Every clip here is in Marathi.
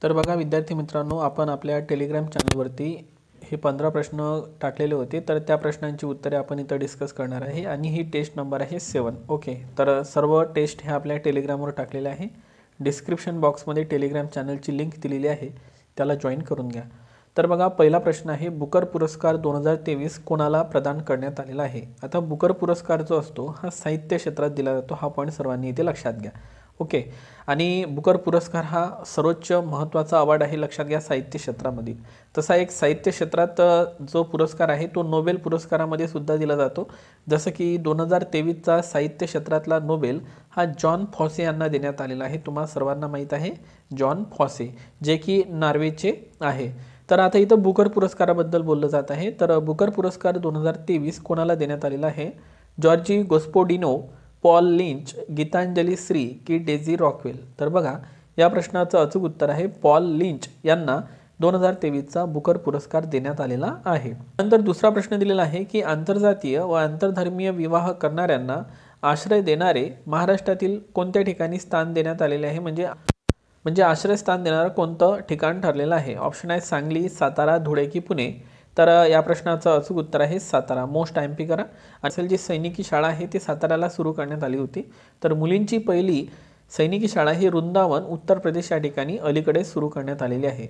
तर बघा विद्यार्थी मित्रांनो, आपण आपल्या टेलिग्राम चॅनलवरती हे 15 प्रश्न टाकलेले होते. तर त्या प्रश्नांची उत्तरे आपण इथं डिस्कस करणार आहे आणि ही टेस्ट नंबर आहे 7. ओके, तर सर्व टेस्ट हे आपल्या टेलिग्रामवर टाकलेले आहे. डिस्क्रिप्शन बॉक्समध्ये टेलिग्राम चॅनलची लिंक दिलेली आहे, त्याला जॉईन करून घ्या. तर बघा पहिला प्रश्न आहे, बुकर पुरस्कार 2023 कोणाला प्रदान करण्यात आलेला आहे. आता बुकर पुरस्कार जो असतो हा साहित्य क्षेत्रात दिला जातो, हा पॉईंट सर्वांनी इथे लक्षात घ्या. ओके, आणि बुकर पुरस्कार हा सर्वोच्च महत्त्वाचा अवॉर्ड आहे, लक्षात घ्या, साहित्य क्षेत्रामध्ये. तसा एक साहित्य क्षेत्रात जो पुरस्कार आहे तो नोबेल पुरस्कारामध्ये सुद्धा दिला जातो. जसं की 2023चा साहित्य क्षेत्रातला नोबेल हा जॉन फॉसे यांना देण्यात आलेला आहे. तुम्हाला सर्वांना माहीत आहे जॉन फॉसे, जे की नॉर्वेचे आहे. तर आता इथं बुकर पुरस्काराबद्दल बोललं जात आहे. तर बुकर पुरस्कार 2023 कोणाला देण्यात आलेला आहे? Georgi Gospodinov, Paul Lynch, Geetanjali Shree की डेझी रॉकवेल. तर बघा या प्रश्नाचं अचूक उत्तर आहे पॉल लिंच यांना 2023चा बुकर पुरस्कार देण्यात आलेला आहे. नंतर दुसरा प्रश्न दिलेला आहे की आंतरजातीय व आंतरधर्मीय विवाह करणाऱ्यांना आश्रय देणारे महाराष्ट्रातील कोणत्या ठिकाणी स्थान देण्यात आलेले आहे, म्हणजे आश्रयस्थान देणारं कोणतं ठिकाण ठरलेलं आहे. ऑप्शन आहे सांगली, सातारा, धुळे की पुणे. तर या प्रश्नाचं अचूक उत्तर आहे सातारा. मोस्ट एमपी करा. असेल जी सैनिकी शाळा आहे ती साताऱ्याला सुरू करण्यात आली होती. तर मुलींची पहिली सैनिकी शाळा ही वृंदावन, उत्तर प्रदेश या ठिकाणी अलीकडे सुरू करण्यात आलेली आहे.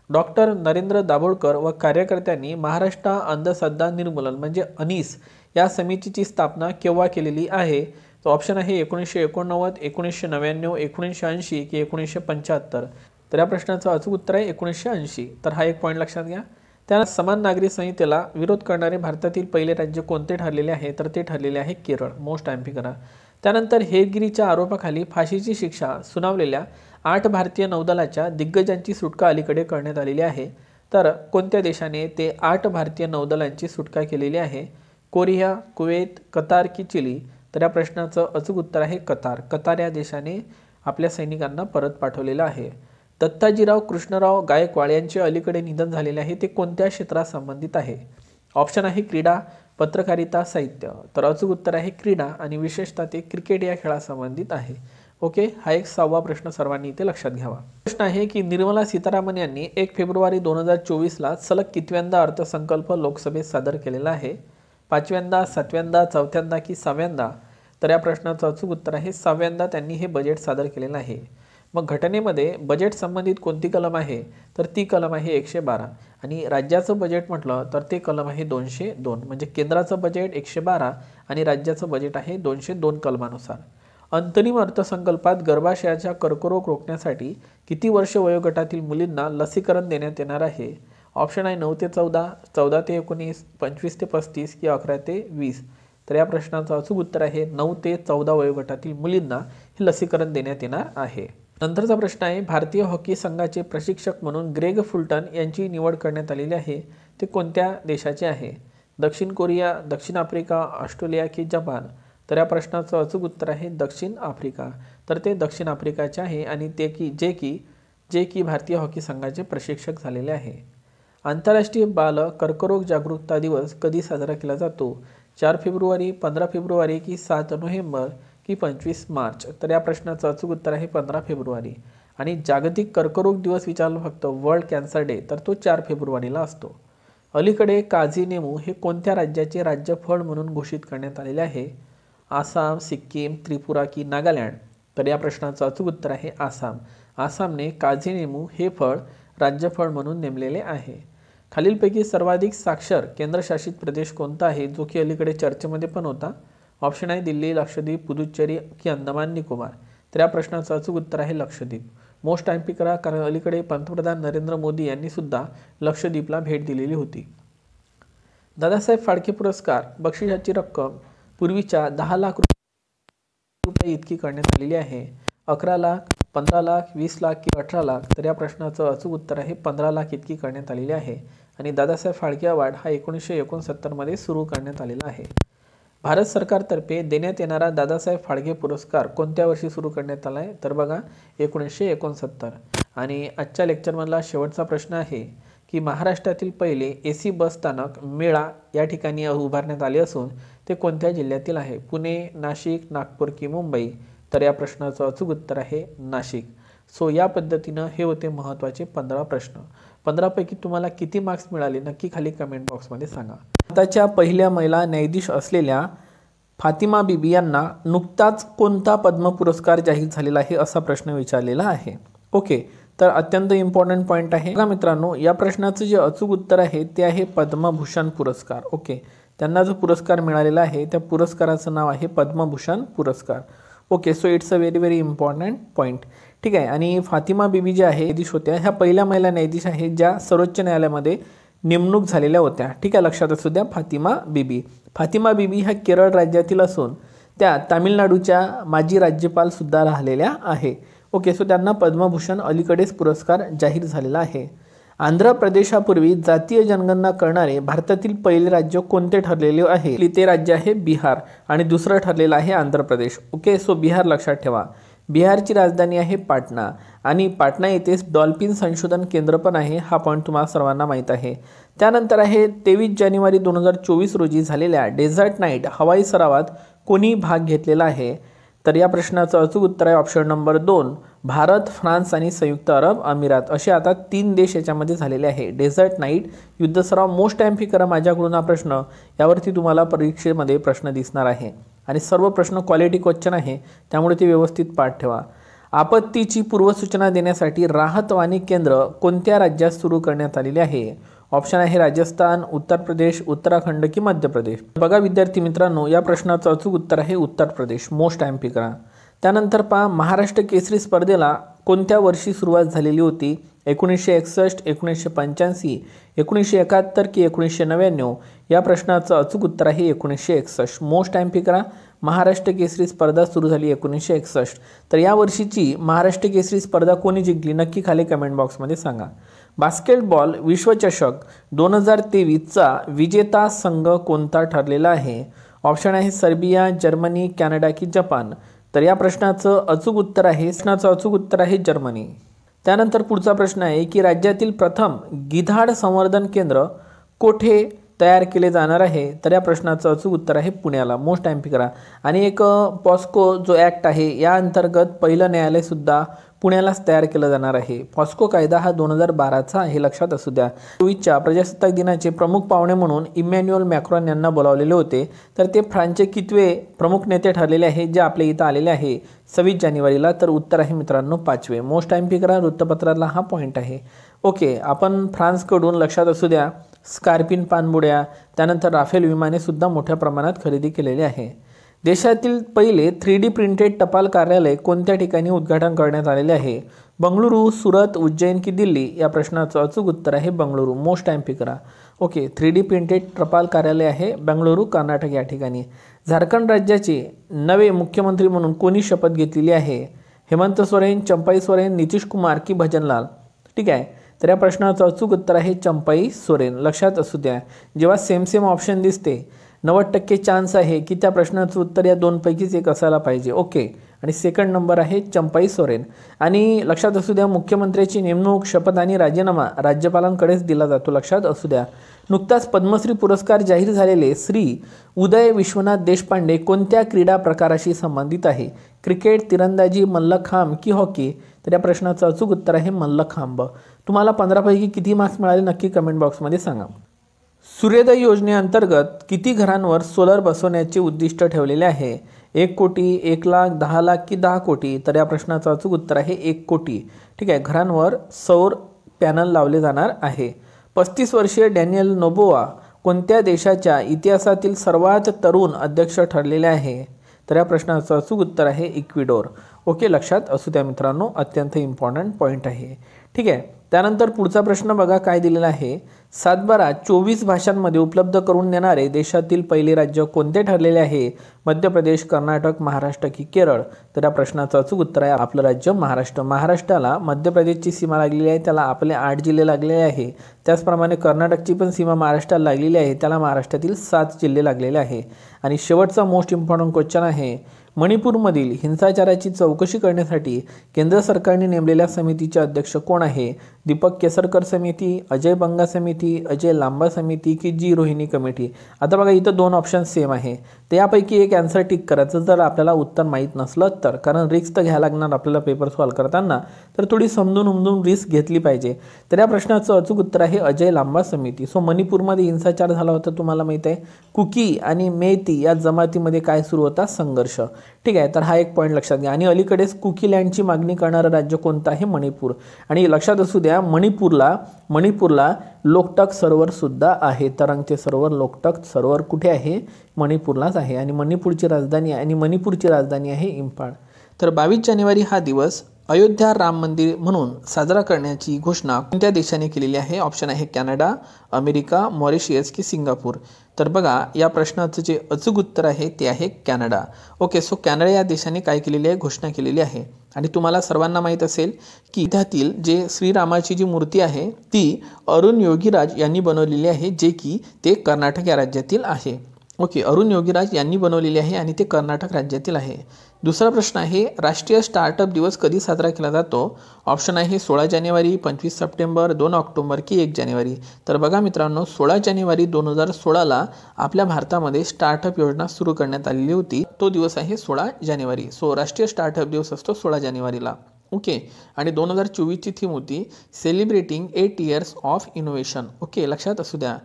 डॉक्टर नरेंद्र दाभोळकर व कार्यकर्त्यांनी महाराष्ट्र अंधश्रद्धा निर्मूलन म्हणजे अनीस या समितीची स्थापना केव्हा केलेली आहे? तो ऑप्शन आहे 1989, 1999, 1980 की 1975. तर या प्रश्नाचं अचूक उत्तर आहे 1980. तर हा एक पॉईंट लक्षात घ्या. त्यानंतर समान नागरी संहितेला विरोध करणारे भारतातील पहिले राज्य कोणते ठरलेले आहे? तर ते ठरलेले आहे केरळ. मोस्ट एमपी करा. त्यानंतर हेरगिरीच्या आरोपाखाली फाशीची शिक्षा सुनावलेल्या 8 भारतीय नौदलाच्या दिग्गजांची सुटका अलीकडे करण्यात आलेली आहे. तर कोणत्या देशाने ते 8 भारतीय नौदलांची सुटका केलेली आहे? कोरिया, कुवेत, कतार की चिली. तर या प्रश्नाचं अचूक उत्तर आहे कतार. कतार या देशाने आपल्या सैनिकांना परत पाठवलेलं आहे. दत्ताजीराव कृष्णराव गायकवाड यांचे अलीकडे निधन झालेले आहे, ते कोणत्या क्षेत्रात संबंधित आहे? ऑप्शन आहे क्रीडा, पत्रकारिता, साहित्य. तर अचूक उत्तर आहे क्रीडा आणि विशेषतः ते क्रिकेट या खेळासंबंधित आहे. ओके, हा एक 6वा प्रश्न सर्वांनी इथे लक्षात घ्यावा. प्रश्न आहे की निर्मला सीतारामन यांनी 1 फेब्रुवारी 2024ला सलग कितव्यांदा अर्थसंकल्प लोकसभेत सादर केलेला आहे? 5व्यांदा, 7व्यांदा, 4थ्यांदा की 6व्यांदा? तर या प्रश्नाचं अचूक उत्तर आहे 6व्यांदा त्यांनी हे बजेट सादर केलेलं आहे. मग घटनेमध्ये बजेट संबंधित कोणती कलम आहे? तर ती कलम आहे 112. आणि राज्याचं बजेट म्हटलं तर ते कलम आहे 202. म्हणजे केंद्राचं बजेट 112 आणि राज्याचं बजेट आहे 202 कलमानुसार. अंतरिम अर्थसंकल्पात गर्भाशयाचा कर्करोग रोखण्यासाठी किती वर्ष वयोगटातील मुलींना लसीकरण देण्यात येणार आहे? ऑप्शन आहे 9 ते 14, 14 ते 19, 25 ते 35 की 11 ते 20. तर या प्रश्नाचं अचूक उत्तर आहे 9 ते 14 वयोगटातील मुलींना हे लसीकरण देण्यात येणार आहे. नंतरचा प्रश्न आहे भारतीय हॉकी संघाचे प्रशिक्षक म्हणून ग्रेग फुलटन यांची निवड करण्यात आलेली आहे, ते कोणत्या देशाचे आहे? दक्षिण कोरिया, दक्षिण आफ्रिका, ऑस्ट्रेलिया की जपान? तर या प्रश्नाचं अचूक उत्तर आहे दक्षिण आफ्रिका. तर ते दक्षिण आफ्रिकाचे आहे आणि जे की भारतीय हॉकी संघाचे प्रशिक्षक झालेले आहे. आंतरराष्ट्रीय बाल कर्करोग जागरूकता दिवस कधी साजरा केला जातो? 4 फेब्रुवारी, 15 फेब्रुवारी की 7 नोव्हेंबर की 25 मार्च? तर या प्रश्नाचं अचूक उत्तर आहे 15 फेब्रुवारी. आणि जागतिक कर्करोग दिवस विचारलं फक्त वर्ल्ड कॅन्सर डे, तर तो 4 फेब्रुवारीला असतो. अलीकडे काझी नेमू हे कोणत्या राज्याचे राज्यफळ म्हणून घोषित करण्यात आलेले आहे? आसाम, सिक्कीम, त्रिपुरा की नागालँड? तर या प्रश्नाचं अचूक उत्तर आहे आसाम. आसामने काझी नेमू हे फळ राज्यफळ म्हणून नेमलेले आहे. खालीलपैकी सर्वाधिक साक्षर केंद्रशासित प्रदेश कोणता आहे, जो की अलीकडे चर्चेमध्ये पण होता? ऑप्शन आहे दिल्ली, लक्षद्वीप, पुदुच्चेरी की अंदमान निकोबार? तर या प्रश्नाचं अचूक उत्तर आहे लक्षद्वीप. मोस्ट एमपी करा, कारण अलीकडे पंतप्रधान नरेंद्र मोदी यांनी सुद्धा लक्षद्वीपला भेट दिलेली होती. दादासाहेब फाळके पुरस्कार बक्षिसाची रक्कम पूर्वीच्या 10 लाख रुपये इतकी करण्यात आलेली आहे. 11 लाख, 15 लाख, 20 लाख की 18 लाख? तर या प्रश्नाचं अचूक उत्तर आहे 15 लाख इतकी करण्यात आलेली आहे. आणि दादासाहेब फाळके अवॉर्ड हा 1969 मध्ये सुरू करण्यात आलेला आहे. भारत सरकारतर्फे देण्यात येणारा दादासाहेब फाळके पुरस्कार कोणत्या वर्षी सुरू करण्यात आला आहे? तर बघा 1969. आणि आजच्या लेक्चरमधला शेवटचा प्रश्न आहे की महाराष्ट्रातील पहिले AC बस स्थानक मेळा या ठिकाणी उभारण्यात आले असून ते कोणत्या जिल्ह्यातील आहे? पुणे, नाशिक, नागपूर की मुंबई? तर या प्रश्नाचं अचूक उत्तर आहे नाशिक. सो या पद्धतीनं हे होते महत्त्वाचे 15 प्रश्न. 15 पैकी तुम्हाला किती मार्क्स मिळाले नक्की खाली कमेंट बॉक्समध्ये सांगा. भारताच्या पहिल्या महिला न्यायाधीश असलेल्या फातिमा बीबी यांना नुकताच कोणता पद्म पुरस्कार जाहीर झालेला आहे असा प्रश्न विचारलेला आहे. ओके, तर अत्यंत इम्पॉर्टंट पॉईंट आहे बघा मित्रांनो. या प्रश्नाचं जे अचूक उत्तर आहे ते आहे पद्मभूषण पुरस्कार. ओके, त्यांना जो पुरस्कार मिळालेला आहे त्या पुरस्काराचं नाव आहे पद्मभूषण पुरस्कार. Okay, so it's a very very important point. ठीक आहे. आणि फातिमा बीबी ज्या आहे न्यायाधीश होत्या, ह्या पहिल्या महिला न्यायाधीश आहेत ज्या सर्वोच्च न्यायालयामध्ये नेमणूक झालेल्या होत्या. ठीक आहे, लक्षात असू द्या फातिमा बीबी. फातिमा बीबी ह्या केरळ राज्यातील असून त्या तामिळनाडूच्या माजी राज्यपाल सुद्धा राहिलेल्या आहे. ओके, सो त्यांना पद्मभूषण अलीकडेच पुरस्कार जाहीर झालेला आहे. आंध्र प्रदेशापूर्वी जातीय जनगणना करणारे भारतातील पहिले राज्य कोणते ठरलेले आहे? ते राज्य आहे बिहार आणि दुसरं ठरलेलं आहे आंध्र प्रदेश. ओके, सो बिहार लक्षात ठेवा. बिहारची राजधानी आहे पाटणा आणि पाटणा येथेच डॉल्फिन संशोधन केंद्र पण आहे. हा पॉईंट तुम्हाला सर्वांना माहीत आहे. त्यानंतर आहे 23 जानेवारी 2024 रोजी झालेल्या डेझर्ट नाईट हवाई सरावात कोणी भाग घेतलेला आहे? तर या प्रश्नाचं अचूक उत्तर आहे ऑप्शन नंबर 2 भारत, फ्रान्स आणि संयुक्त अरब अमिरात. असे आता 3 देश याच्यामध्ये झालेले आहे. डेझर्ट नाईट युद्ध सराव मोस्ट टाइम करा माझ्याकडून हा प्रश्न यावरती तुम्हाला परीक्षेमध्ये प्रश्न दिसणार आहे आणि सर्व प्रश्न क्वालिटी क्वेश्चन आहे त्यामुळे ते व्यवस्थित पाठ ठेवा. आपत्तीची पूर्वसूचना देण्यासाठी राहतवाणी केंद्र कोणत्या राज्यात सुरू करण्यात आलेले आहे? ऑप्शन आहे राजस्थान, उत्तर प्रदेश, उत्तराखंड की मध्य प्रदेश. बघा विद्यार्थी मित्रांनो, या प्रश्नाचं अचूक उत्तर आहे उत्तर प्रदेश. मोस्ट टाइम करा. त्यानंतर पहा, महाराष्ट्र केसरी स्पर्धेला कोणत्या वर्षी सुरुवात झालेली होती? 1961, 1985, 1971 की 1999? या प्रश्नाचं अचूक उत्तर आहे 1961. मोस्ट टाइम करा. महाराष्ट्र केसरी स्पर्धा सुरू झाली 1961. तर या वर्षीची महाराष्ट्र केसरी स्पर्धा कोणी जिंकली नक्की खाली कमेंट बॉक्समध्ये सांगा. बास्केटबॉल विश्वचषक 2023चा विजेता संघ कोणता ठरलेला आहे? ऑप्शन आहे सर्बिया, जर्मनी, कॅनडा की जपान? तर या प्रश्नाचं अचूक उत्तर आहे जर्मनी. त्यानंतर पुढचा प्रश्न आहे की राज्यातील प्रथम गिधाड संवर्धन केंद्र कोठे तयार केले जाणार आहे? तर या प्रश्नाचं अचूक उत्तर आहे पुण्याला. मोस्ट टाइम करा. आणि एक पॉस्को जो ॲक्ट आहे या अंतर्गत पहिलं न्यायालय सुद्धा पुण्यालाच तयार केलं जाणार आहे. पॉस्को कायदा हा 2012चा आहे, लक्षात असू द्या. 24च्या प्रजासत्ताक दिनाचे प्रमुख पाहुणे म्हणून इमॅन्युअल मॅक्रॉन यांना बोलावलेले होते. तर ते फ्रान्सचे कितवे प्रमुख नेते ठरलेले आहेत जे आपल्या इथं आलेले आहे 26 जानेवारीला? तर उत्तर आहे मित्रांनो 5वे. मोस्ट टाइम करा. वृत्तपत्राला हा पॉईंट आहे. ओके, आपण फ्रान्सकडून लक्षात असू द्या स्कॉर्पिन पाणबुड्या, त्यानंतर राफेल विमाने सुद्धा मोठ्या प्रमाणात खरेदी केलेले आहे. देशातील पहिले 3D प्रिंटेड टपाल कार्यालय कोणत्या ठिकाणी उद्घाटन करण्यात आलेले आहे? बंगळुरू, सुरत, उज्जैन की दिल्ली? या प्रश्नाचं अचूक उत्तर आहे बंगळुरू. मोस्ट टाइम करा. ओके, 3D प्रिंटेड टपाल कार्यालय आहे बंगळुरू, कर्नाटक या ठिकाणी. झारखंड राज्याचे नवे मुख्यमंत्री म्हणून कोणी शपथ घेतलेली आहे? हेमंत सोरेन, चंपाई सोरेन, नितीश कुमार की भजनलाल? ठीक आहे, तर या प्रश्नाचं अचूक उत्तर आहे चंपाई सोरेन. लक्षात असू द्या, जेव्हा सेम ऑप्शन दिसते 90% चान्स आहे की त्या प्रश्नाचं उत्तर या दोनपैकीच एक असायला पाहिजे. ओके, आणि सेकंड नंबर आहे चंपाई सोरेन. आणि लक्षात असू द्या मुख्यमंत्र्याची नेमणूक, शपथ आणि राजीनामा राज्यपालांकडेच दिला जातो. लक्षात असू द्या. नुकताच पद्मश्री पुरस्कार जाहीर झालेले श्री उदय विश्वनाथ देशपांडे कोणत्या क्रीडा प्रकाराशी संबंधित आहे? क्रिकेट, तिरंदाजी, मल्लखांब की हॉकी? तर या प्रश्नाचं अचूक उत्तर आहे मल्लखांब. तुम्हाला 15 पैकी किती मार्क्स मिळाले नक्की कमेंट बॉक्समध्ये सांगा. सूर्योदय योजनेअंतर्गत किती घरांवर सोलर बसवण्याचे उद्दिष्ट ठेवलेले आहे? 1 कोटी, 1 लाख, 10 लाख की 10 कोटी? तर या प्रश्नाचं अचूक उत्तर आहे 1 कोटी. ठीक आहे, घरांवर सौर पॅनल लावले जाणार आहे. 35 वर्षीय डॅनियल नोबोआ कोणत्या देशाच्या इतिहासातील सर्वात तरुण अध्यक्ष ठरलेले आहे? तर या प्रश्नाचं अचूक उत्तर आहे इक्वेडोर. ओके, लक्षात असू द्या मित्रांनो, अत्यंत इम्पॉर्टंट पॉईंट आहे. ठीक आहे, त्यानंतर पुढचा प्रश्न बघा काय दिलेला आहे. सातबारा 24 भाषांमध्ये उपलब्ध करून देणारे देशातील पहिले राज्य कोणते ठरलेले आहे? मध्य प्रदेश, कर्नाटक, महाराष्ट्र की केरळ? तर या प्रश्नाचं अचूक उत्तर आहे आपलं राज्य महाराष्ट्र. महाराष्ट्राला मध्य प्रदेशची सीमा लागलेली आहे, त्याला आपले 8 जिल्हे लागलेले आहे. त्याचप्रमाणे कर्नाटकची पण सीमा महाराष्ट्राला लागलेली आहे, त्याला महाराष्ट्रातील 7 जिल्हे लागलेले आहे. आणि शेवटचा मोस्ट इम्पॉर्टंट क्वेश्चन आहे, मणिपूरमधील हिंसाचाराची चौकशी करण्यासाठी केंद्र सरकारने नेमलेल्या समितीचे अध्यक्ष कोण आहे? दीपक केसरकर समिती, अजय बंगा समिती, अजय लांबा समिती की जी रोहिणी कमिटी. आता बघा इथं दोन ऑप्शन सेम आहे, त्यापैकी एक आन्सर टिक करायचं जर आपल्याला उत्तर माहीत नसलं तर, कारण रिस्क तर घ्यायला लागणार आपल्याला पेपर सॉल्व करताना, तर थोडी समजून उमजून रिस्क घेतली पाहिजे. तर या प्रश्नाचं अचूक उत्तर आहे अजय लांबा समिती. सो मणिपूरमध्ये हिंसाचार झाला होता तुम्हाला माहीत आहे. कुकी आणि मेती या जमातीमध्ये काय सुरू होता, संघर्ष. ठीक आहे, तर हा एक पॉईंट लक्षात घ्या. आणि अलीकडेच कुकी लँडची मागणी करणारं राज्य कोणतं आहे, मणिपूर. आणि लक्षात असू द्या मणिपूरला लोकटक सरोवर सुद्धा आहे. तरंगचे सरोवर, लोकटक सरोवर कुठे आहे, मणिपूरलाच आहे. आणि मणिपूरची राजधानी आहे इम्फाळ. तर 22 जानेवारी हा दिवस अयोध्या राम मंदिर म्हणून साजरा करण्याची घोषणा कोणत्या देशाने केलेली आहे. ऑप्शन आहे कॅनडा, अमेरिका, मॉरिशियस की सिंगापूर. तर बघा या प्रश्नाचं जे अचूक उत्तर आहे ते आहे कॅनडा. ओके, सो कॅनडा या देशाने काय केलेली आहे, घोषणा केलेली आहे. आणि तुम्हाला सर्वांना माहीत असेल की त्यातील जे श्रीरामाची जी मूर्ती आहे ती अरुण योगीराज यांनी बनवलेली आहे, जे की ते कर्नाटक या राज्यातील आहे. ओके, अरुण योगीराज यांनी बनवलेली आहे आणि ते कर्नाटक राज्यातील आहे. दुसरा प्रश्न आहे राष्ट्रीय स्टार्टअप दिवस कधी साजरा केला जातो. ऑप्शन आहे 16 जानेवारी, 25 सप्टेंबर, 2 ऑक्टोबर की 1 जानेवारी. तर बघा मित्रांनो, 16 जानेवारी 2016ला आपल्या भारतामध्ये स्टार्टअप योजना सुरू करण्यात आलेली होती. तो दिवस आहे 16 जानेवारी. सो राष्ट्रीय स्टार्टअप दिवस असतो 16 जानेवारीला. ओके, आणि 2024ची थीम होती celebrating 8 years of innovation. Okay, लक्षात असू द्या.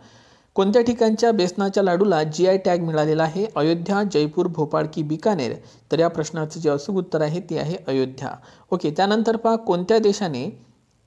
कोणत्या ठिकाणच्या बेसनाच्या लाडूला GI टॅग मिळालेला आहे, अयोध्या, जयपूर, भोपाळ की बिकानेर. तर या प्रश्नाचं जे अचूक उत्तर आहे ते आहे अयोध्या. ओके, त्यानंतर पहा कोणत्या देशाने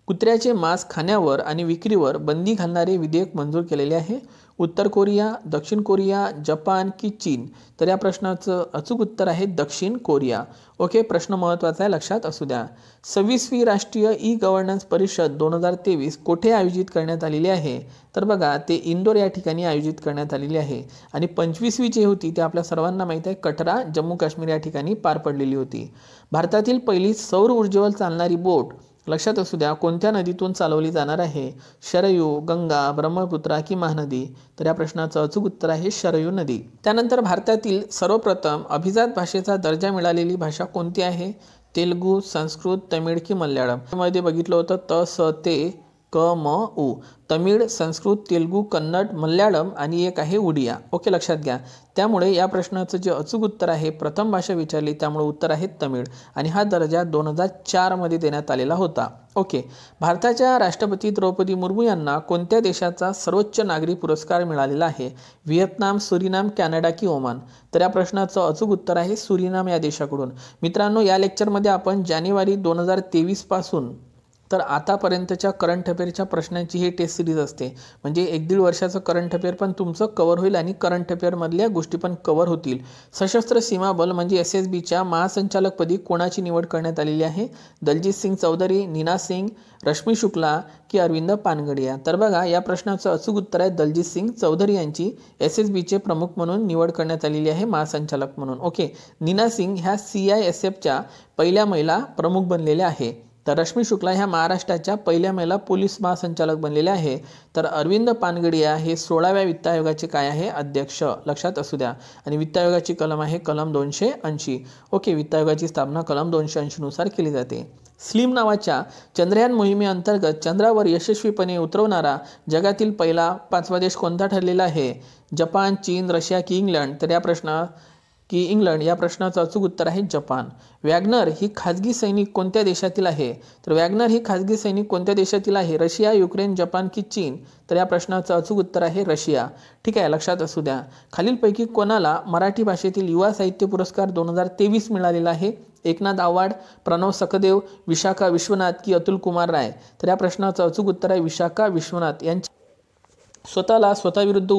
कुत्र्याचे मांस खाण्यावर आणि विक्रीवर बंदी घालणारे विधेयक मंजूर केलेले आहे. उत्तर कोरिया, दक्षिण कोरिया, जपान की चीन. तर या प्रश्नाचं अचूक उत्तर आहे दक्षिण कोरिया. ओके, प्रश्न महत्त्वाचा आहे, लक्षात असू द्या. 26वी राष्ट्रीय ई-गव्हर्नन्स परिषद 2023 कोठे आयोजित करण्यात आलेली आहे. तर बघा ते इंदोर या ठिकाणी आयोजित करण्यात आलेली आहे. आणि 25वी जी होती ते आपल्या सर्वांना माहीत आहे कटरा, जम्मू काश्मीर या ठिकाणी पार पडलेली होती. भारतातील पहिली सौर ऊर्जेवर चालणारी बोट लक्षात असू द्या कोणत्या नदीतून चालवली जाणार आहे, शरयू, गंगा, ब्रह्मपुत्रा की महानदी. तर या प्रश्नाचं अचूक उत्तर आहे शरयू नदी. त्यानंतर भारतातील सर्वप्रथम अभिजात भाषेचा दर्जा मिळालेली भाषा कोणती आहे. तेलुगू, संस्कृत, तमिळ की मल्याळम. मध्ये बघितलं होतं त स ते क म उ. तमिळ, संस्कृत, तेलुगू, कन्नड, मल्याळम आणि एक आहे उडिया. ओके, लक्षात घ्या. त्यामुळे या प्रश्नाचं जे अचूक उत्तर आहे, प्रथम भाषा विचारली त्यामुळे उत्तर आहे तमिळ. आणि हा दर्जा 2004 मध्ये देण्यात आलेला होता. ओके, भारताच्या राष्ट्रपती द्रौपदी मुर्मू यांना कोणत्या देशाचा सर्वोच्च नागरी पुरस्कार मिळालेला आहे. व्हिएतनाम, सुरिनाम, कॅनडा की ओमान. तर या प्रश्नाचं अचूक उत्तर आहे सुरिनाम या देशाकडून. मित्रांनो, या लेक्चरमध्ये आपण जानेवारी 2023 पासून तर आतापर्यंतच्या करंट अफेअरच्या प्रश्नांची ही टेस्ट सिरीज असते. म्हणजे 1-1.5 वर्षाचं करंट अफेअर पण तुमचं कव्हर होईल आणि करंट अफेअरमधल्या गोष्टी पण कव्हर होतील. सशस्त्र सीमा बल म्हणजे SSBच्या महासंचालकपदी कोणाची निवड करण्यात आलेली आहे. दलजीत सिंग चौधरी, नीना सिंग, रश्मी शुक्ला की अरविंद पानगडिया. तर बघा या प्रश्नाचं अचूक उत्तर आहे दलजीत सिंग चौधरी यांची SSBचे प्रमुख म्हणून निवड करण्यात आलेली आहे, महासंचालक म्हणून. ओके, नीना सिंग ह्या CISFच्या पहिल्या महिला प्रमुख बनलेल्या आहे. तर रश्मी शुक्ला ह्या महाराष्ट्राच्या पहिल्या महिला पोलीस महासंचालक बनलेल्या आहे. तर अरविंद पानगडिया हे 16व्या वित्त आयोगाचे काय आहे, अध्यक्ष. लक्षात असू द्या. आणि वित्त आयोगाची कलम आहे कलम 280. ओके, वित्त आयोगाची स्थापना कलम 280 नुसार केली जाते. स्लिम नावाच्या चंद्रयान मोहिमेअंतर्गत चंद्रावर यशस्वीपणे उतरवणारा जगातील पहिला 5वा देश कोणता ठरलेला आहे. जपान, चीन, रशिया की इंग्लंड. तर या प्रश्नाचं अचूक उत्तर आहे जपान. वॅगनर ही खाजगी सैनिक कोणत्या देशातील आहे. तर वॅगनर ही खाजगी सैनिक कोणत्या देशातील आहे, रशिया, युक्रेन, जपान की चीन. तर या प्रश्नाचं अचूक उत्तर आहे रशिया. ठीक आहे, लक्षात असू द्या. खालीलपैकी कोणाला मराठी भाषेतील युवा साहित्य पुरस्कार 2023 मिळालेला आहे. एकनाथ आव्हाड, प्रणव सखदेव, विशाखा विश्वनाथ की अतुल कुमार राय. तर या प्रश्नाचं अचूक उत्तर आहे विशाखा विश्वनाथ यांची. स्वतःला स्वतःविरुद्ध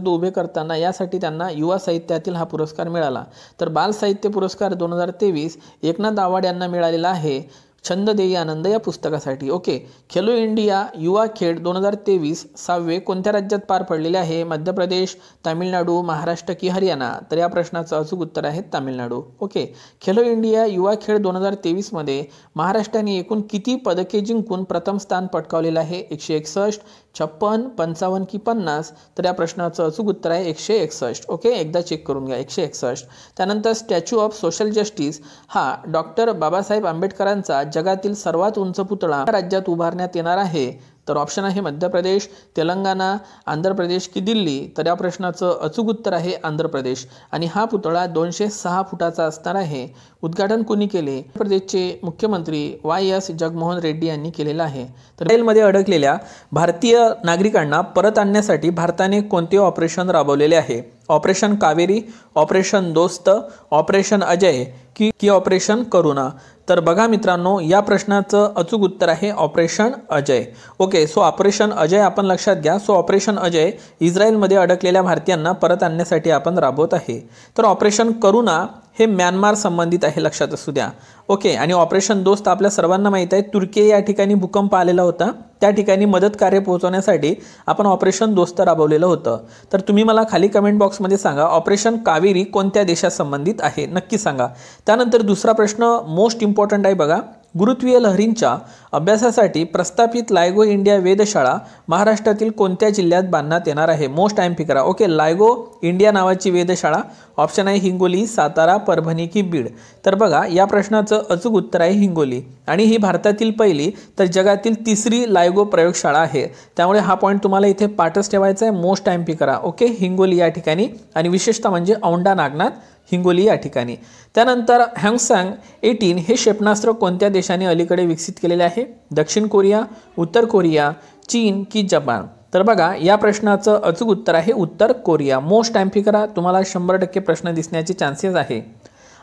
उभे करताना यासाठी त्यांना युवा साहित्यातील हा पुरस्कार मिळाला. तर बाल साहित्य पुरस्कार 2023 एकनाथ आव्हाड यांना मिळालेला आहे छंद देई आनंद या पुस्तकासाठी. ओके, खेलो इंडिया युवा खेळ 2023 6वे कोणत्या राज्यात पार पडलेले आहे. मध्य प्रदेश, तामिळनाडू, महाराष्ट्र की हरियाणा. तर या प्रश्नाचं अचूक उत्तर आहे तामिळनाडू. ओके, खेलो इंडिया युवा खेळ 2023 मध्ये महाराष्ट्राने एकूण किती पदके जिंकून प्रथम स्थान पटकावलेलं आहे. 161, 56, 55 की 50. तर या प्रश्नाचं अचूक उत्तर आहे 161. ओके, एकदा चेक करून घ्या, 161. त्यानंतर स्टॅच्यू ऑफ सोशल जस्टिस हा डॉक्टर बाबासाहेब आंबेडकरांचा जगातील सर्वात उंच पुतळा राज्यात उभारण्यात येणार आहे? तर ऑप्शन आहे मध्य प्रदेश, तेलंगणा, आंध्र प्रदेश की दिल्ली. तर या प्रश्नाचं अचूक उत्तर आहे आंध्र प्रदेश. आणि हा पुतळा 206 फुटाचा असणार आहे. उद्घाटन कोणी केले? आंध्र प्रदेशचे मुख्यमंत्री YS जगनमोहन रेड्डी यांनी केलेलं आहे. तर इस्रायलमध्ये अडकलेल्या भारतीय नागरिकांना परत आणण्यासाठी भारताने कोणते ऑपरेशन राबवलेले आहे? ऑपरेशन कावेरी, ऑपरेशन दोस्त, ऑपरेशन अजय की ऑपरेशन करुणा. तर बघा मित्रांनो, या प्रश्नाचं अचूक उत्तर आहे operation Ajay. Okay, so operation Ajay आपण लक्षात घ्या. सो ऑपरेशन अजय इस्रायलमध्ये अडकलेल्या भारतीयांना परत आणण्यासाठी आपण राबवत आहे. तर ऑपरेशन करुणा हे म्यानमार संबंधित आहे, लक्षात असू द्या. ओके, आणि ऑपरेशन दोस्त आपल्या सर्वांना माहीत आहे, तुर्की या ठिकाणी भूकंप आलेला होता, त्या ठिकाणी मदत कार्य पोहोचवण्यासाठी आपण ऑपरेशन दोस्त राबवलेलं होतं. तर तुम्ही मला खाली कमेंट बॉक्समध्ये सांगा ऑपरेशन कावेरी कोणत्या देशासंबंधित आहे, नक्की सांगा. त्यानंतर दुसरा प्रश्न मोस्ट इम्पॉर्टंट आहे बघा. गुरुत्वीय लहरींच्या अभ्यासासाठी प्रस्थापित लायगो इंडिया वेधशाळा महाराष्ट्रातील कोणत्या जिल्ह्यात बांधण्यात येणार आहे? मोस्ट टाइम करा. ओके, लायगो इंडिया नावाची वेधशाळा. ऑप्शन आहे हिंगोली, सातारा, परभणी की बीड. तर बघा, या प्रश्नाचं अचूक उत्तर आहे हिंगोली. आणि ही भारतातील पहिली तर जगातील तिसरी लायगो प्रयोगशाळा आहे. त्यामुळे हा पॉईंट तुम्हाला इथे पाठच ठेवायचा आहे. मोस्ट टाइम करा. ओके, हिंगोली या ठिकाणी, आणि विशेषतः म्हणजे औंढा नागनाथ हिंगोली या ठिकाणी. त्यानंतर हॅंगसँग 18 हे क्षेपणास्त्र कोणत्या देशाने अलीकडे विकसित केलेले आहे? दक्षिण कोरिया, उत्तर कोरिया, चीन की जपान. तर बघा, या प्रश्नाचं अचूक उत्तर आहे उत्तर कोरिया. मोस्ट टाइम करा. तुम्हाला 100% प्रश्न दिसण्याचे चान्सेस आहे.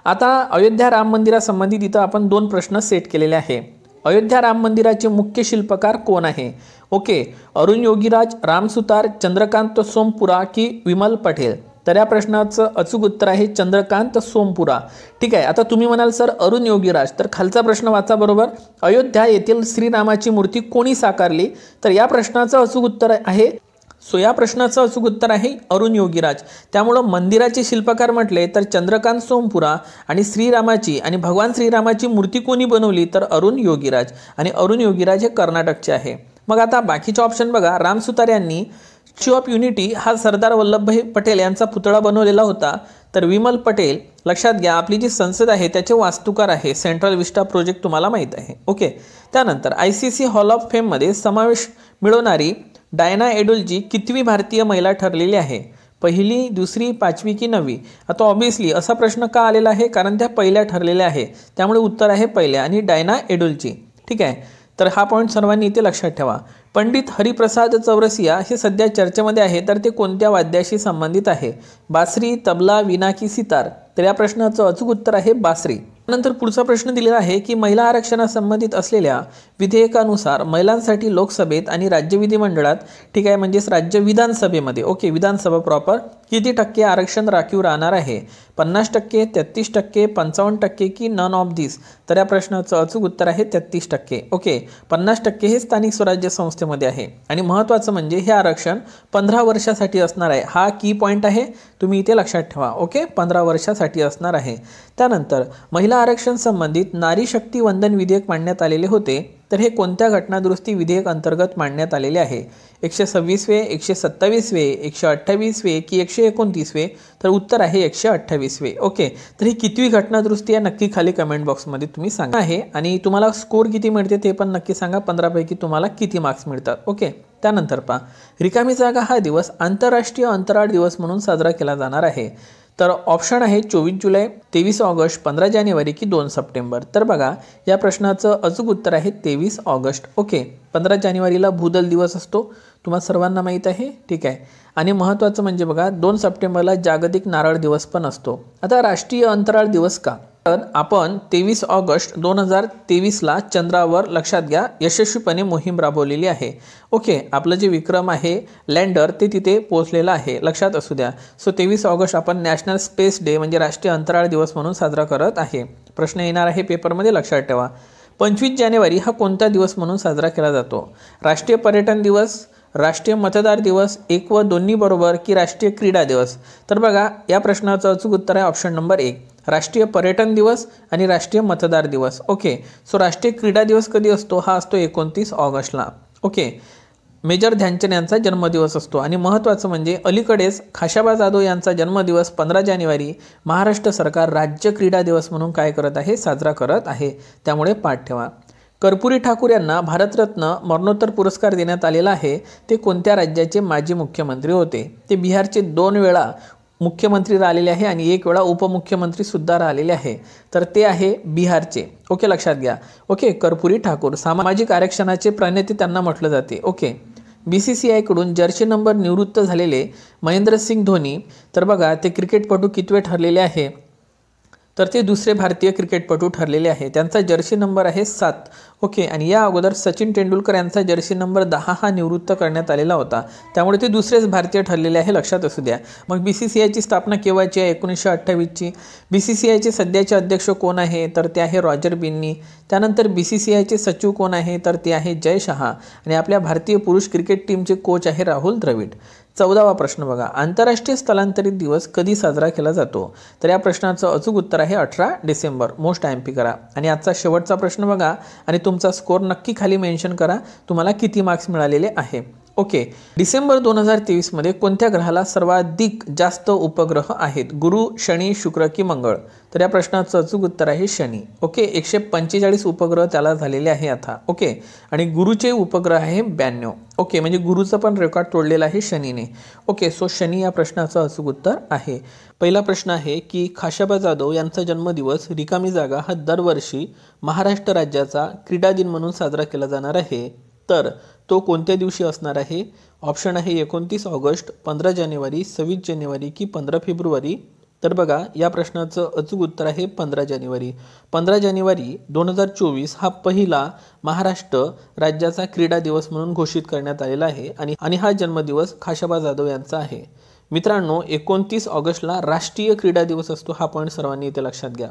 आता अयोध्या राम मंदिरासंबंधित इथं आपण 2 प्रश्न सेट केलेले आहे. अयोध्या राम मंदिराचे मुख्य शिल्पकार कोण आहे? ओके, अरुण योगीराज, राम सुतार, चंद्रकांत सोमपुरा की विमल पटेल. तर या प्रश्नाचं अचूक उत्तर आहे चंद्रकांत सोमपुरा. ठीक आहे, आता तुम्ही म्हणाल सर अरुण योगीराज, तर खालचा प्रश्न वाचा बरोबर. अयोध्या येथील श्रीरामाची मूर्ती कोणी साकारली? तर या प्रश्नाचं अचूक उत्तर आहे या प्रश्नाचं अचूक उत्तर आहे अरुण योगीराज. त्यामुळं मंदिराचे शिल्पकार म्हटले तर चंद्रकांत सोमपुरा, आणि श्रीरामाची आणि भगवान श्रीरामाची मूर्ती कोणी बनवली? तर अरुण योगीराज. आणि अरुण योगीराज हे कर्नाटकचे आहे. मग आता बाकीचे ऑप्शन बघा. राम सुतार यांनी स्टॅच्यू ऑफ युनिटी हा सरदार वल्लभभाई पटेल यांचा पुतळा बनवलेला होता. तर विमल पटेल, लक्षात घ्या, आपली जी संसद आहे त्याचे वास्तुकार आहे. सेंट्रल विस्टा प्रोजेक्ट तुम्हाला माहीत आहे. ओके, त्यानंतर ICC हॉल ऑफ फेममध्ये समावेश मिळवणारी डायना एडुल्जी कितवी भारतीय महिला ठरलेली आहे? पहिली, दुसरी, पाचवी की नववी? आता ऑब्विसली असा प्रश्न का आलेला आहे? कारण त्या पहिल्या ठरलेल्या आहे, त्यामुळे उत्तर आहे पहिल्या आणि डायना एडुल्जी. ठीक आहे, तर हा पॉईंट सर्वांनी इथे लक्षात ठेवा. पंडित हरिप्रसाद चौरसिया हे सध्या चर्चेमध्ये आहे, तर ते कोणत्या वाद्याशी संबंधित आहे? बासरी, तबला, वीणा की सितार? तर या प्रश्नाचं अचूक उत्तर आहे बासरी. नंतर पुढचा प्रश्न दिलेला आहे की महिला आरक्षणासंबंधित असलेल्या विधेयकानुसार महिलांसाठी लोकसभेत आणि राज्य विधिमंडळात, ठीक आहे, म्हणजेच राज्य विधानसभेमध्ये, ओके, विधानसभा प्रॉपर, किती टक्के आरक्षण राखीव राहणार आहे? 50%, 33%, 55% की नन ऑफ दिस? तर या प्रश्नाचं अचूक उत्तर आहे 33%. ओके, 50% हे स्थानिक स्वराज्य संस्थेमध्ये आहे. आणि महत्त्वाचं म्हणजे हे आरक्षण 15 वर्षासाठी असणार आहे. हा की पॉईंट आहे, तुम्ही इथे लक्षात ठेवा. ओके, 15 वर्षासाठी असणार आहे. त्यानंतर महिला आरक्षण संबंधित नारी शक्ती वंदन विधेयक मांडण्यात आलेले होते, तर हे कोणत्या घटनादुरुस्ती विधेयक अंतर्गत मांडण्यात आलेले आहे? 126वे, 127वे, 128वे की 129वे? तर उत्तर आहे 128वे. ओके, तर ही कितवी घटनादुरुस्ती आहे नक्की खाली कमेंट बॉक्समध्ये तुम्ही सांगा आहे. आणि तुम्हाला स्कोर किती मिळते ते पण नक्की सांगा. 15 पैकी तुम्हाला किती मार्क्स मिळतात? ओके, त्यानंतर पहा, रिकामी जागा हा दिवस आंतरराष्ट्रीय अंतराळ दिवस म्हणून साजरा केला जाणार आहे. तर ऑप्शन आहे 24 जुलै, 23 ऑगस्ट, 15 जानेवारी की 2 सप्टेंबर? तर बघा, या प्रश्नाचं अचूक उत्तर आहे 23 ऑगस्ट. ओके, 15 जानेवारीला भूदल दिवस असतो, तुम्हाला सर्वांना माहीत आहे. ठीक आहे, आणि महत्त्वाचं म्हणजे बघा 2 सप्टेंबरला जागतिक नारळ दिवस पण असतो. आता राष्ट्रीय अंतराळ दिवस का? तर आपण 23 ऑगस्ट 2023ला चंद्रावर, लक्षात घ्या, यशस्वीपणे मोहीम राबवलेली आहे. ओके, आपलं जे विक्रम आहे लँडर ते तिथे पोहोचलेलं आहे, लक्षात असू द्या. सो 23 ऑगस्ट आपण नॅशनल स्पेस डे म्हणजे राष्ट्रीय अंतराळ दिवस म्हणून साजरा करत आहे. प्रश्न येणार आहे पेपरमध्ये, लक्षात ठेवा. 25 जानेवारी हा कोणता दिवस म्हणून साजरा केला जातो? राष्ट्रीय पर्यटन दिवस, राष्ट्रीय मतदार दिवस, एक व दोन्ही बरोबर की राष्ट्रीय क्रीडा दिवस? तर बघा, या प्रश्नाचं अचूक उत्तर आहे ऑप्शन नंबर 1, राष्ट्रीय पर्यटन दिवस आणि राष्ट्रीय मतदार दिवस. ओके, सो राष्ट्रीय क्रीडा दिवस कधी असतो? हा असतो 29 ऑगस्टला. ओके, मेजर ध्यानचंद यांचा जन्मदिवस असतो. आणि महत्त्वाचं म्हणजे अलीकडेच खाशाबा जाधव यांचा जन्मदिवस 15 जानेवारी महाराष्ट्र सरकार राज्य क्रीडा दिवस म्हणून काय करत आहे, साजरा करत आहे. त्यामुळे पाठ ठेवा. कर्पूरी ठाकूर यांना भारतरत्न मरणोत्तर पुरस्कार देण्यात आलेला आहे. ते कोणत्या राज्याचे माजी मुख्यमंत्री होते? ते बिहारचे 2 वेळा मुख्यमंत्री राहिलेले आहे आणि 1 वेळा उपमुख्यमंत्री सुद्धा राहिलेले आहे. तर ते आहे बिहारचे. ओके, लक्षात घ्या. ओके, कर्पूरी ठाकूर सामाजिक आरक्षणाचे प्रणेते त्यांना म्हटलं जाते. ओके, BCCI कडून जर्सी नंबर निवृत्त झालेले महेंद्रसिंग धोनी, तर बघा ते क्रिकेटपटू कितवे ठरलेले आहे, तर ते दुसरे भारतीय क्रिकेटपटू ठरलेले आहे. त्यांचा जर्सी नंबर आहे 7. ओके, आणि या अगोदर सचिन तेंडुलकर यांचा जर्सी नंबर 10 हा निवृत्त करण्यात आलेला होता. त्यामुळे ते दुसरेच भारतीय ठरलेले आहे, लक्षात असू द्या. मग BCCIची स्थापना केव्हाची आहे? 1928ची. BCCIचे सध्याचे अध्यक्ष कोण आहे? तर ते आहे रॉजर बिन्नी. त्यानंतर BCCIचे सचिव कोण आहे? तर ते आहे जय शहा. आणि आपल्या भारतीय पुरुष क्रिकेट टीमचे कोच आहे राहुल द्रविड. 14वा प्रश्न बघा, आंतरराष्ट्रीय स्थलांतरित दिवस कधी साजरा केला जातो? तर या प्रश्नाचं अचूक उत्तर आहे 18 डिसेंबर. मोस्ट IMP करा. आणि आजचा शेवटचा प्रश्न बघा आणि तुमचा स्कोर नक्की खाली मेन्शन करा, तुम्हाला किती मार्क्स मिळालेले आहे. ओके, डिसेंबर 2023 मध्ये कोणत्या ग्रहाला सर्वाधिक जास्त उपग्रह आहेत? गुरु, शनी, शुक्र की मंगळ? तर या प्रश्नाचं अचूक उत्तर आहे शनी. ओके, 145 उपग्रह त्याला झालेले आहे आता. ओके, आणि गुरुचे उपग्रह आहे 92. ओके, म्हणजे गुरुचं पण रेकॉर्ड तोडलेलं आहे शनीने. ओके, सो शनी या प्रश्नाचं अचूक उत्तर आहे. पहिला प्रश्न आहे की खाशाबा जाधव यांचा जन्मदिवस रिकामी जागा हा दरवर्षी महाराष्ट्र राज्याचा क्रीडा दिन म्हणून साजरा केला जाणार आहे. तर तो कोणत्या दिवशी असणार आहे? ऑप्शन आहे 29 ऑगस्ट, 15 जानेवारी, 26 जानेवारी की 15 फेब्रुवारी? तर बघा या प्रश्नाचं अचूक उत्तर आहे 15 जानेवारी. 15 जानेवारी 2024 हा पहिला महाराष्ट्र राज्याचा क्रीडा दिवस म्हणून घोषित करण्यात आलेला आहे. आणि हा जन्मदिवस खाशाबा जाधव यांचा आहे. मित्रांनो, 29 ऑगस्टला राष्ट्रीय क्रीडा दिवस असतो. हा पॉईंट सर्वांनी इथे लक्षात घ्या.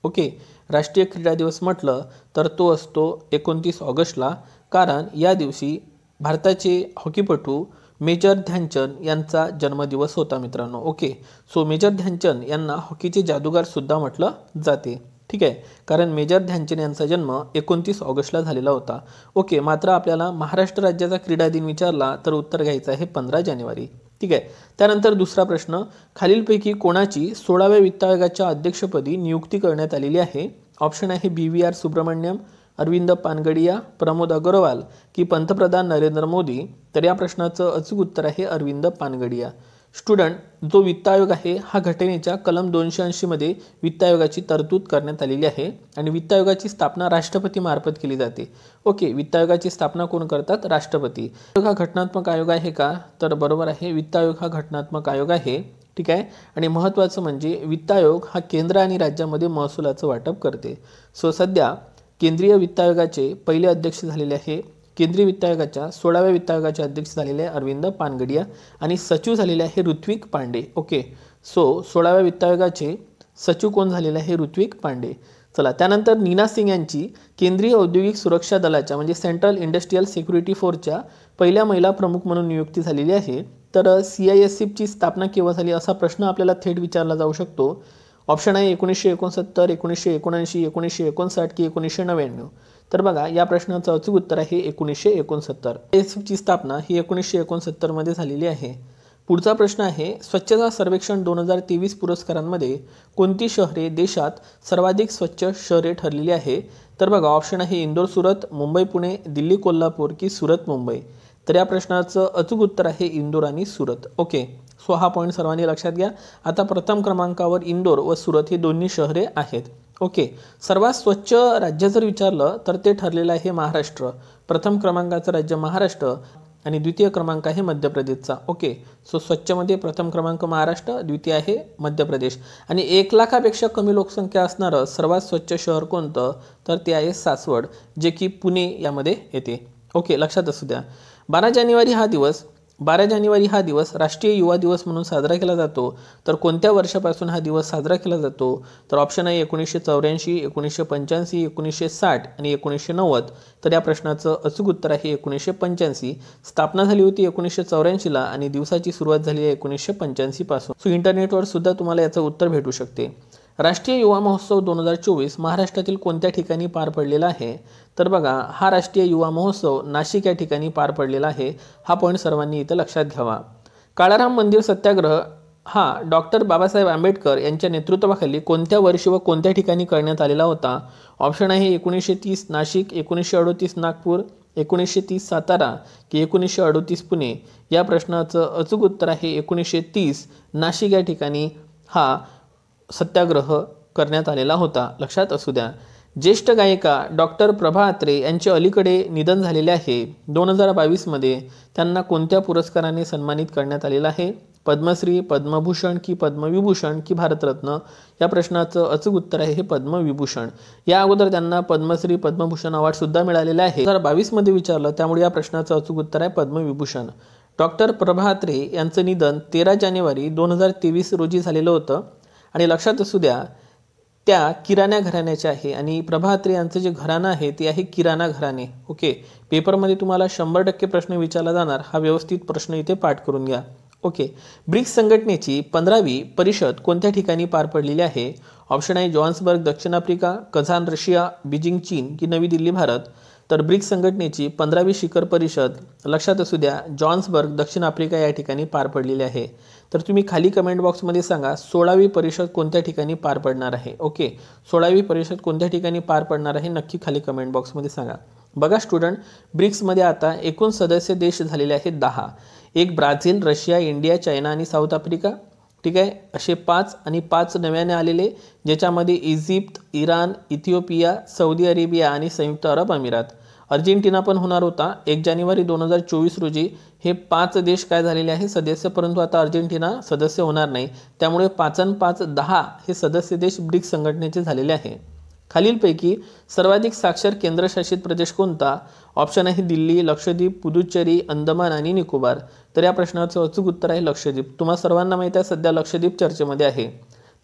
ओके, राष्ट्रीय क्रीडा दिवस म्हटलं तर तो असतो 29 ऑगस्टला, कारण या दिवशी भारताचे हॉकीपटू मेजर ध्यानचंद यांचा जन्मदिवस होता मित्रांनो. ओके, सो मेजर ध्यानचंद यांना हॉकीचे जादूगार सुद्धा म्हटलं जाते. ठीक आहे, कारण मेजर ध्यानचंद यांचा जन्म 29 ऑगस्टला झालेला होता. ओके, मात्र आपल्याला महाराष्ट्र राज्याचा क्रीडा दिन विचारला तर उत्तर घ्यायचं आहे 15 जानेवारी. ठीक आहे, त्यानंतर दुसरा प्रश्न, खालीलपैकी कोणाची 16व्या वित्त आयोगाच्या अध्यक्षपदी नियुक्ती करण्यात आलेली आहे? ऑप्शन आहे BVR सुब्रमण्यम, अरविंद पानगडिया, प्रमोद अग्रवाल की पंतप्रधान नरेंद्र मोदी? तर या प्रश्नाचं अचूक उत्तर आहे अरविंद पानगडिया. स्टुडंट, जो वित्त आयोग आहे हा घटनेच्या कलम 280 मध्ये वित्त आयोगाची तरतूद करण्यात आलेली आहे आणि वित्त आयोगाची स्थापना राष्ट्रपती मार्फत केली जाते. ओके, वित्त आयोगाची स्थापना कोण करतात? राष्ट्रपती. हा घटनात्मक आयोग आहे का? तर बरोबर आहे, वित्त आयोग हा घटनात्मक आयोग आहे. ठीक आहे, आणि महत्त्वाचं म्हणजे वित्त आयोग हा केंद्र आणि राज्यामध्ये महसुलाचं वाटप करते. सो सध्या केंद्रीय वित्त आयोगाचे पहिले अध्यक्ष झालेले आहे, केंद्रीय वित्त आयोगाच्या 16व्या वित्त आयोगाचे अध्यक्ष झालेले आहे अरविंद पानगडिया आणि सचिव झालेले आहे ऋत्विक पांडे. ओके, सो 16व्या वित्त आयोगाचे सचिव कोण झालेले आहे? ऋत्विक पांडे. चला, त्यानंतर नीना सिंग यांची केंद्रीय औद्योगिक सुरक्षा दलाच्या म्हणजे सेंट्रल इंडस्ट्रियल सिक्युरिटी फोर्सच्या पहिल्या महिला प्रमुख म्हणून नियुक्ती झालेली आहे. तर CISFची स्थापना केव्हा झाली असा प्रश्न आपल्याला थेट विचारला जाऊ शकतो. ऑप्शन आहे 1969, 1979, 1959 की 1999? तर बघा या प्रश्नाचं अचूक उत्तर आहे 1969. CISFची स्थापना ही 1969 मध्ये झालेली आहे. पुढचा प्रश्न आहे, स्वच्छता सर्वेक्षण 2023 पुरस्कारांमध्ये कोणती शहरे देशात सर्वाधिक स्वच्छ शहरे ठरलेली आहे? तर बघा ऑप्शन आहे इंदोर सुरत, मुंबई पुणे, दिल्ली कोल्हापूर की सुरत मुंबई? तर या प्रश्नाचं अचूक उत्तर आहे इंदोर आणि सुरत. ओके, सो हा पॉईंट सर्वांनी लक्षात घ्या. आता प्रथम क्रमांकावर इंदोर व सुरत ही दोन्ही शहरे आहेत. ओके, सर्वात स्वच्छ राज्य जर विचारलं तर ते ठरलेलं आहे महाराष्ट्र. प्रथम क्रमांकाचं राज्य महाराष्ट्र आणि द्वितीय क्रमांक आहे मध्य प्रदेशचा. ओके, सो स्वच्छमध्ये प्रथम क्रमांक महाराष्ट्र, द्वितीय आहे मध्य प्रदेश. आणि 1 लाखापेक्षा कमी लोकसंख्या असणारं सर्वात स्वच्छ शहर कोणतं? तर ते आहे सासवड, जे की पुणे यामध्ये येते. ओके, लक्षात असू द्या. 12 जानेवारी हा दिवस राष्ट्रीय युवा दिवस म्हणून साजरा केला जातो. तर कोणत्या वर्षापासून हा दिवस साजरा केला जातो? तर ऑप्शन आहे 1984, 1985, 1960 आणि 1990. तर या प्रश्नाचं अचूक उत्तर आहे 1985. स्थापना झाली होती 1984ला आणि दिवसाची सुरुवात झाली आहे 1985 पासून. सो इंटरनेटवर सुद्धा तुम्हाला याचं उत्तर भेटू शकते. राष्ट्रीय युवा महोत्सव 2024 महाराष्ट्रातील कोणत्या ठिकाणी पार पडलेला आहे? तर बघा, हा राष्ट्रीय युवा महोत्सव नाशिक या ठिकाणी पार पडलेला आहे. हा पॉईंट सर्वांनी इथं लक्षात घ्यावा. काळाराम मंदिर सत्याग्रह हा डॉक्टर बाबासाहेब आंबेडकर यांच्या नेतृत्वाखाली कोणत्या वर्षी व कोणत्या ठिकाणी करण्यात आलेला होता? ऑप्शन आहे 1930 नाशिक, 1938 नागपूर, 1930 सातारा की 1938 पुणे. या प्रश्नाचं अचूक उत्तर आहे 1930 नाशिक या ठिकाणी हा सत्याग्रह करण्यात आलेला होता. लक्षात असू द्या. ज्येष्ठ गायिका डॉक्टर प्रभा अत्रे यांचे अलीकडे निधन झालेले आहे. 2022 मध्ये त्यांना कोणत्या पुरस्काराने सन्मानित करण्यात आलेलं आहे? पद्मश्री, पद्मभूषण की पद्मविभूषण की भारतरत्न? या प्रश्नाचं अचूक उत्तर आहे हे पद्मविभूषण. या अगोदर त्यांना पद्मश्री, पद्मभूषण अवॉर्ड सुद्धा मिळालेले आहे. 2022 मध्ये विचारलं, त्यामुळे या प्रश्नाचं अचूक उत्तर आहे पद्मविभूषण. डॉक्टर प्रभा अत्रे यांचं निधन 13 जानेवारी 2023 रोजी झालेलं होतं. आणि लक्षात असू द्या, त्या किराणा घराण्याचे आहे आणि प्रभा अत्रे यांचं जे घराणं आहे ते आहे किराणा घराणे. ओके, पेपरमध्ये तुम्हाला 100% प्रश्न विचारला जाणार. हा व्यवस्थित प्रश्न इथे पाठ करून घ्या. ओके, ब्रिक्स संघटनेची 15वी परिषद कोणत्या ठिकाणी पार पडलेली आहे? ऑप्शन आहे जोहान्सबर्ग दक्षिण आफ्रिका, कझान रशिया, बीजिंग चीन की नवी दिल्ली भारत. तर ब्रिक्स संघटनेची 15वी शिखर परिषद लक्षात असू द्या जोहान्सबर्ग दक्षिण आफ्रिका या ठिकाणी पार पडलेली आहे. तर तुम्ही खाली कमेंट बॉक्समध्ये सांगा 16वी परिषद कोणत्या ठिकाणी पार पडणार आहे. ओके, 16वी परिषद कोणत्या ठिकाणी पार पडणार आहे नक्की खाली कमेंट बॉक्समध्ये सांगा. बघा स्टुडंट, ब्रिक्समध्ये आता एकूण सदस्य देश झालेले आहेत 10. एक ब्राझील, रशिया, इंडिया, चायना आणि साऊथ आफ्रिका. ठीक आहे, असे 5 आणि 5 नव्याने आलेले, ज्याच्यामध्ये Egypt, Iran, Ethiopia, Saudi Arabia आणि संयुक्त अरब अमिरात. अर्जेंटिना पण होणार होता 1 जानेवारी 2024 रोजी. हे 5 देश काय झालेले आहे सदस्य, परंतु आता अर्जेंटिना सदस्य होणार नाही. त्यामुळे 5 आणि 5 10 हे सदस्य देश ब्रिक्स संघटनेचे झालेले आहे. खालीलपैकी सर्वाधिक साक्षर केंद्रशासित प्रदेश कोणता? ऑप्शन आहे दिल्ली, लक्षद्वीप, पुदुच्चेरी, अंदमान आणि निकोबार. तर या प्रश्नाचं अचूक उत्तर आहे लक्षद्वीप. तुम्हा सर्वांना माहिती आहे सध्या लक्षद्वीप चर्चेमध्ये आहे.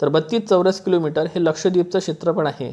तर 32 चौरस किलोमीटर हे लक्षद्वीपचं क्षेत्रफळ आहे.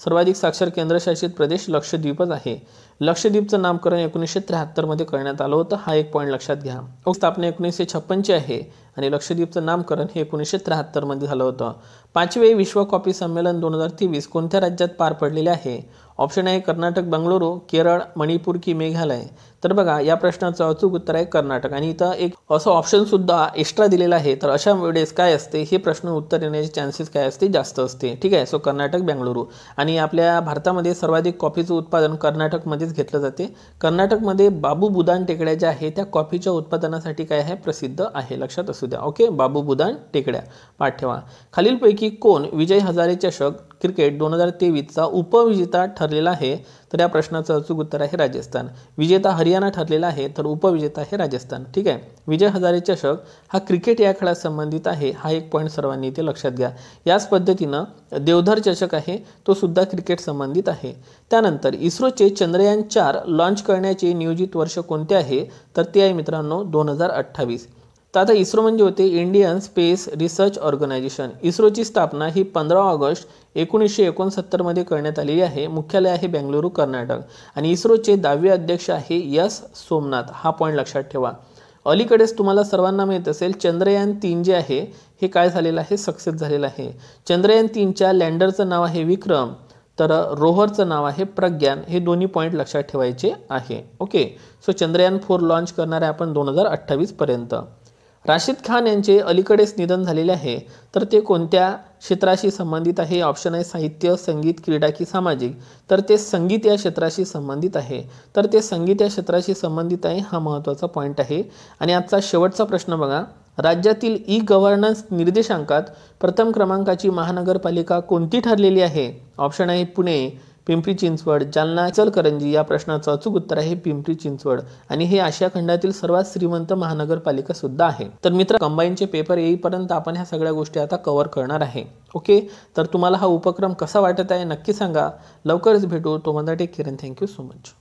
सर्वाधिक साक्षर केंद्रशासित प्रदेश लक्षद्वीपच आहे. लक्षद्वीपचं नामकरण 1973 मध्ये करण्यात आलं होतं. हा एक पॉईंट लक्षात घ्या. स्थापना 1956 ची आहे आणि लक्षद्वीपचं नामकरण हे 1973 मध्ये झालं होतं. 5वे विश्व कॉफी संमेलन 2023 कोणत्या राज्यात पार पडलेले आहे? ऑप्शन आहे कर्नाटक, बंगळुरू, केरळ, मणिपूर की मेघालय. तर बघा, या प्रश्नाचं अचूक उत्तर आहे कर्नाटक. आणि इथं एक असं ऑप्शन सुद्धा एक्स्ट्रा दिलेला आहे. तर अशा वेळेस काय असते, हे प्रश्न उत्तर येण्याचे चान्सेस काय असते, जास्त असते. ठीक आहे, सो कर्नाटक, बंगळुरू. आणि आपल्या भारतामध्ये सर्वाधिक कॉफीचं उत्पादन कर्नाटकमध्येच घेतलं जाते. कर्नाटकमध्ये बाबू बुदान टेकड्या ज्या आहेत त्या कॉफीच्या उत्पादनासाठी काय आहे, प्रसिद्ध आहे. लक्षात असू द्या. ओके, बाबू बुदान टेकड्या पाठ ठेवा. खालीलपैकी कोण विजय हजारे चषक क्रिकेट 2023चा उपविजेता ठरलेला आहे? तर या प्रश्नाचं अचूक उत्तर आहे राजस्थान. विजेता हरियाणा ठरलेला आहे, तर उपविजेता आहे राजस्थान. ठीक आहे, विजय हजारे चषक हा क्रिकेट या खेळात संबंधित आहे. हा एक पॉईंट सर्वांनी इथे लक्षात घ्या. याच पद्धतीनं देवधर चषक आहे, तो सुद्धा क्रिकेट संबंधित आहे. त्यानंतर इस्रोचे चंद्रयान 4 लॉन्च करण्याचे नियोजित वर्ष कोणते आहे? तर ते आहे मित्रांनो 2028. तर आता इस्रो म्हणजे होते इंडियन स्पेस रिसर्च ऑर्गनायझेशन. इस्रोची स्थापना ही 15 ऑगस्ट 1969 मध्ये करण्यात आलेली आहे. मुख्यालय आहे बेंगळुरू, कर्नाटक. आणि इस्रोचे 10वे अध्यक्ष आहे एस सोमनाथ. हा पॉईंट लक्षात ठेवा. अलीकडेच तुम्हाला सर्वांना माहीत असेल चंद्रयान 3 जे आहे हे काय झालेलं आहे, सक्सेस झालेलं आहे. चंद्रयान 3च्या लँडरचं नाव आहे विक्रम, तर रोव्हरचं नाव आहे प्रज्ञान. हे दोन्ही पॉईंट लक्षात ठेवायचे आहे. ओके, सो चंद्रयान 4 लॉन्च करणार आहे आपण 2028 पर्यंत. राशिद खान यांचे अलीकडेच निधन झालेले आहे, तर ते कोणत्या क्षेत्राशी संबंधित आहे? ऑप्शन आहे साहित्य, संगीत, क्रीडा की सामाजिक. तर ते संगीत या क्षेत्राशी संबंधित आहे. तर ते संगीत या क्षेत्राशी संबंधित आहे. हा महत्त्वाचा पॉईंट आहे. आणि आजचा शेवटचा प्रश्न बघा, राज्यातील ई गव्हर्नन्स निर्देशांकात प्रथम क्रमांकाची महानगरपालिका कोणती ठरलेली आहे? ऑप्शन आहे पुणे, पिंपरी चिंचवड, जालना, इचलकरंजी. या प्रश्नाचं अचूक उत्तर आहे पिंपरी चिंचवड. आणि हे आशिया खंडातील सर्वात श्रीमंत महानगरपालिका सुद्धा आहे. तर मित्र, कंबाईनचे पेपर येईपर्यंत आपण ह्या सगळ्या गोष्टी आता कव्हर करणार आहे. ओके, तर तुम्हाला हा उपक्रम कसा वाटत आहे नक्की सांगा. लवकरच भेटू. तो म्हणता take care and thank you so much.